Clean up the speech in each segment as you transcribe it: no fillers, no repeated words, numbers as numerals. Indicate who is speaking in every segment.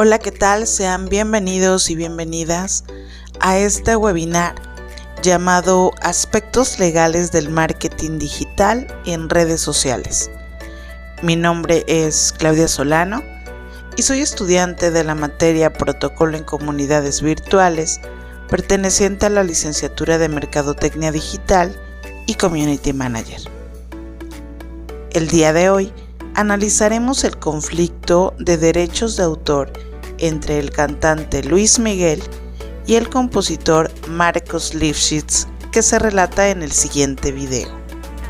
Speaker 1: Hola, ¿qué tal? Sean bienvenidos y bienvenidas a este webinar llamado Aspectos legales del marketing digital en redes sociales. Mi nombre es Claudia Solano y soy estudiante de la materia Protocolo en Comunidades Virtuales, perteneciente a la licenciatura de Mercadotecnia Digital y Community Manager. El día de hoy analizaremos el conflicto de derechos de autor entre el cantante Luis Miguel y el compositor Marcos Lifshitz, que se relata en el siguiente video.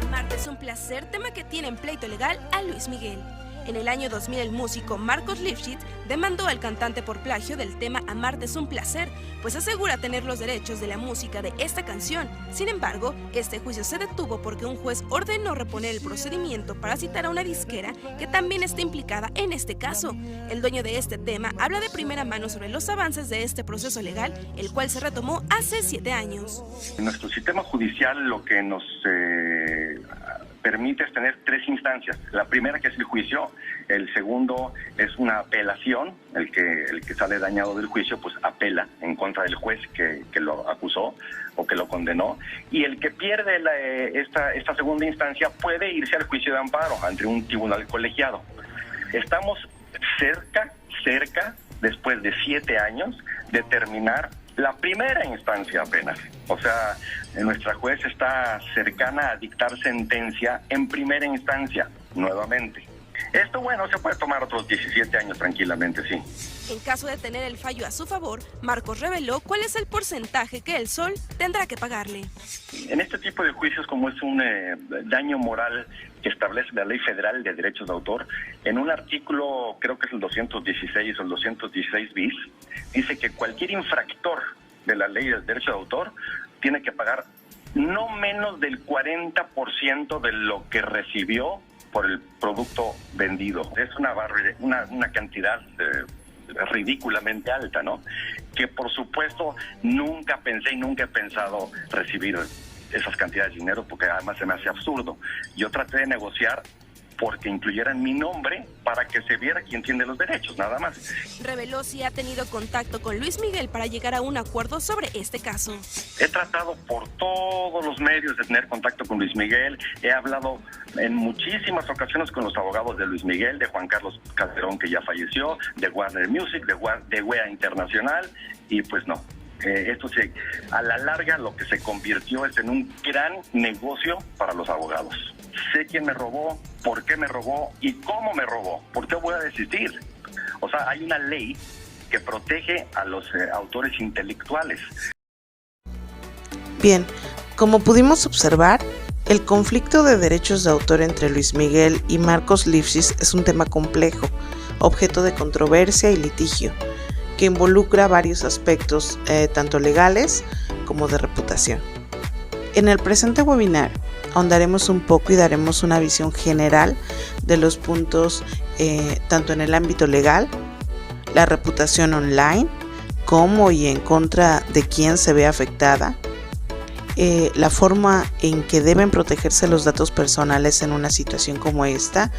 Speaker 2: Amarte es un placer, tema que tiene en pleito legal a Luis Miguel. En el año 2000 el músico Marcos Lifshitz demandó al cantante por plagio del tema Amarte es un placer, pues asegura tener los derechos de la música de esta canción. Sin embargo, este juicio se detuvo porque un juez ordenó reponer el procedimiento para citar a una disquera que también está implicada en este caso. El dueño de este tema habla de primera mano sobre los avances de este proceso legal, el cual se retomó hace 7 años.
Speaker 3: En nuestro sistema judicial lo que nos permite es tener 3 instancias. La primera, que es el juicio; el segundo es una apelación. El que sale dañado del juicio pues apela en contra del juez que lo acusó o que lo condenó, y el que pierde esta segunda instancia puede irse al juicio de amparo ante un tribunal colegiado. Estamos cerca, después de 7 años, de terminar la primera instancia apenas. O sea, nuestra juez está cercana a dictar sentencia en primera instancia, nuevamente. Esto, se puede tomar otros 17 años tranquilamente, sí.
Speaker 2: En caso de tener el fallo a su favor, Marcos reveló cuál es el porcentaje que el Sol tendrá que pagarle.
Speaker 3: En este tipo de juicios, como es un daño moral que establece la Ley Federal de Derechos de Autor, en un artículo, creo que es el 216 o el 216 bis, dice que cualquier infractor de la Ley del Derecho de Autor tiene que pagar no menos del 40% de lo que recibió por el producto vendido. Es una cantidad ridículamente alta, ¿no? Que por supuesto nunca pensé y nunca he pensado recibir esas cantidades de dinero, porque además se me hace absurdo. Yo traté de negociar porque incluyeran mi nombre para que se viera quién tiene los derechos, nada más.
Speaker 2: Reveló si ha tenido contacto con Luis Miguel para llegar a un acuerdo sobre este caso.
Speaker 3: He tratado por todos los medios de tener contacto con Luis Miguel. He hablado en muchísimas ocasiones con los abogados de Luis Miguel, de Juan Carlos Calderón, que ya falleció, de Warner Music, de WEA Internacional, y pues no. Esto a la larga lo que se convirtió es en un gran negocio para los abogados. Sé quién me robó, por qué me robó y cómo me robó. ¿Por qué voy a desistir? O sea, hay una ley que protege a los autores intelectuales.
Speaker 1: Bien, como pudimos observar, el conflicto de derechos de autor entre Luis Miguel y Marcos Lifshitz es un tema complejo, objeto de controversia y litigio, que involucra varios aspectos, tanto legales como de reputación. En el presente webinar ahondaremos un poco y daremos una visión general de los puntos tanto en el ámbito legal, la reputación online, cómo y en contra de quién se ve afectada, la forma en que deben protegerse los datos personales en una situación como esta,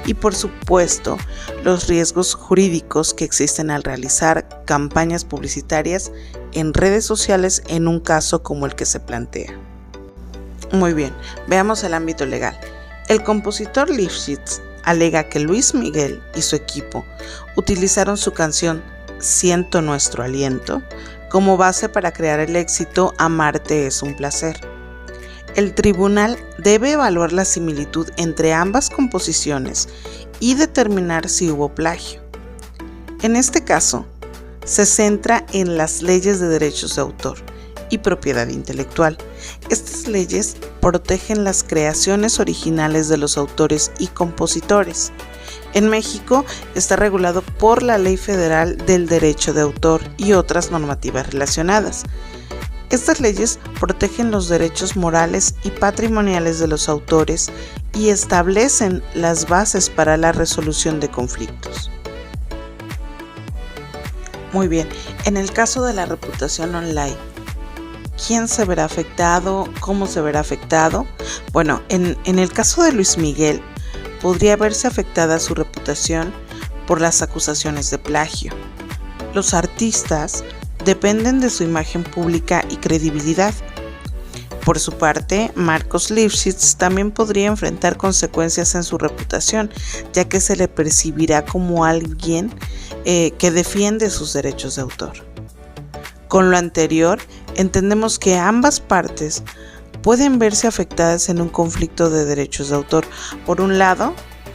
Speaker 1: y por supuesto los riesgos jurídicos que existen al realizar campañas publicitarias en redes sociales en un caso como el que se plantea. Muy bien, veamos el ámbito legal. El compositor Lifshitz alega que Luis Miguel y su equipo utilizaron su canción Siento nuestro aliento como base para crear el éxito Amarte es un placer. El tribunal debe evaluar la similitud entre ambas composiciones y determinar si hubo plagio. En este caso, se centra en las leyes de derechos de autor y propiedad intelectual. Estas leyes protegen las creaciones originales de los autores y compositores. En México está regulado por la Ley Federal del Derecho de Autor y otras normativas relacionadas. Estas leyes protegen los derechos morales y patrimoniales de los autores y establecen las bases para la resolución de conflictos. Muy bien, en el caso de la reputación online, ¿quién se verá afectado? ¿Cómo se verá afectado? Bueno, en el caso de Luis Miguel, podría verse afectada su reputación por las acusaciones de plagio. Los artistas dependen de su imagen pública y credibilidad. Por su parte, Marcos Lifshitz también podría enfrentar consecuencias en su reputación, ya que se le percibirá como alguien que defiende sus derechos de autor. Con lo anterior, entendemos que ambas partes pueden verse afectadas en un conflicto de derechos de autor. Por un lado,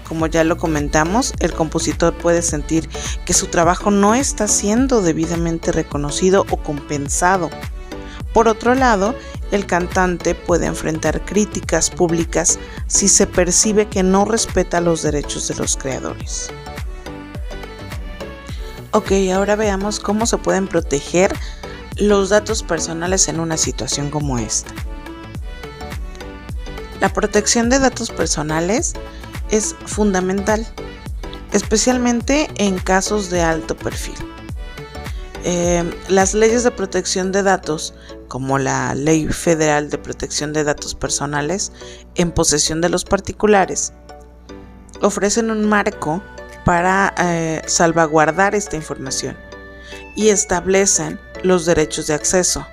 Speaker 1: como ya lo comentamos, el compositor puede sentir que su trabajo no está siendo debidamente reconocido o compensado. Por otro lado, el cantante puede enfrentar críticas públicas si se percibe que no respeta los derechos de los creadores. Ok, ahora veamos cómo se pueden proteger los datos personales en una situación como esta. La protección de datos personales es fundamental, especialmente en casos de alto perfil. Las leyes de protección de datos, como la Ley Federal de Protección de Datos Personales en posesión de los particulares, ofrecen un marco para salvaguardar esta información y establecen los derechos de acceso,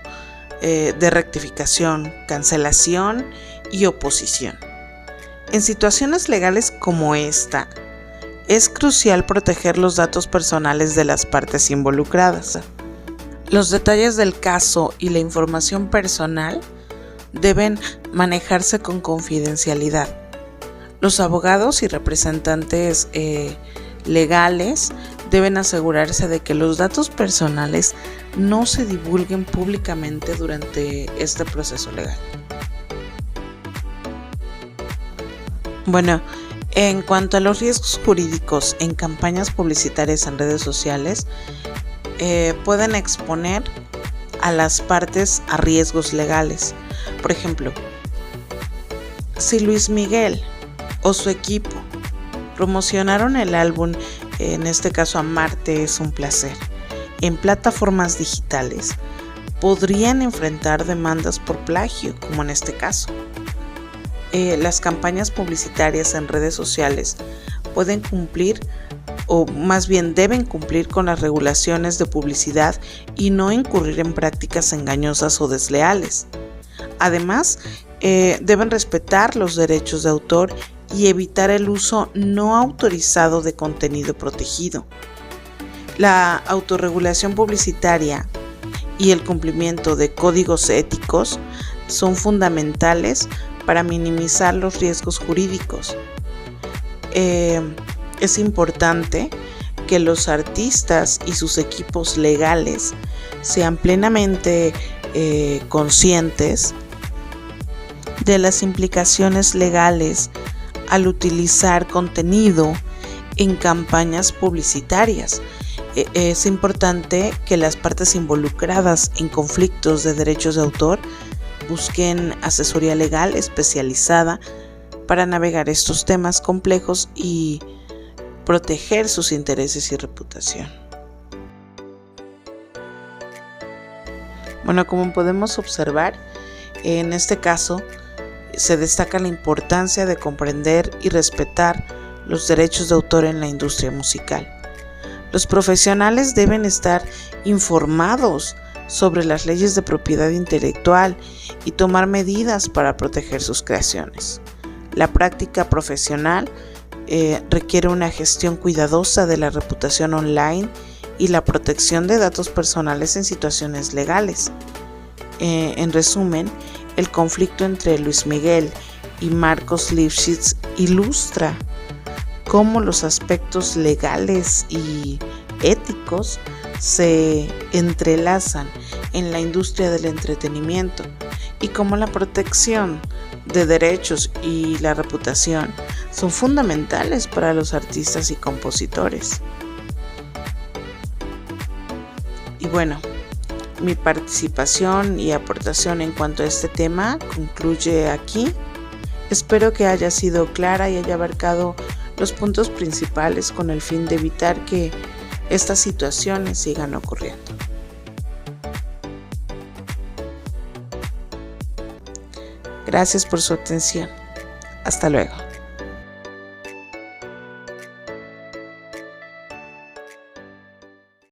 Speaker 1: de rectificación, cancelación y oposición. En situaciones legales como esta, es crucial proteger los datos personales de las partes involucradas. Los detalles del caso y la información personal deben manejarse con confidencialidad. Los abogados y representantes legales deben asegurarse de que los datos personales no se divulguen públicamente durante este proceso legal. Bueno, en cuanto a los riesgos jurídicos en campañas publicitarias en redes sociales, pueden exponer a las partes a riesgos legales. Por ejemplo, si Luis Miguel o su equipo promocionaron el álbum, en este caso Amarte es un placer, en plataformas digitales, podrían enfrentar demandas por plagio, como en este caso. Las campañas publicitarias en redes sociales pueden cumplir, o más bien deben cumplir, con las regulaciones de publicidad y no incurrir en prácticas engañosas o desleales. Además, deben respetar los derechos de autor y evitar el uso no autorizado de contenido protegido. La autorregulación publicitaria y el cumplimiento de códigos éticos son fundamentales para minimizar los riesgos jurídicos. Es importante que los artistas y sus equipos legales sean plenamente conscientes de las implicaciones legales al utilizar contenido en campañas publicitarias. Es importante que las partes involucradas en conflictos de derechos de autor busquen asesoría legal especializada para navegar estos temas complejos y proteger sus intereses y reputación. Bueno, como podemos observar, en este caso se destaca la importancia de comprender y respetar los derechos de autor en la industria musical. Los profesionales deben estar informados sobre las leyes de propiedad intelectual y tomar medidas para proteger sus creaciones. La práctica profesional requiere una gestión cuidadosa de la reputación online y la protección de datos personales en situaciones legales. En resumen, el conflicto entre Luis Miguel y Marcos Lifshitz ilustra cómo los aspectos legales y éticos se entrelazan en la industria del entretenimiento y cómo la protección de derechos y la reputación son fundamentales para los artistas y compositores. Y bueno, mi participación y aportación en cuanto a este tema concluye aquí. Espero que haya sido clara y haya abarcado los puntos principales con el fin de evitar que estas situaciones sigan ocurriendo. Gracias por su atención. Hasta luego.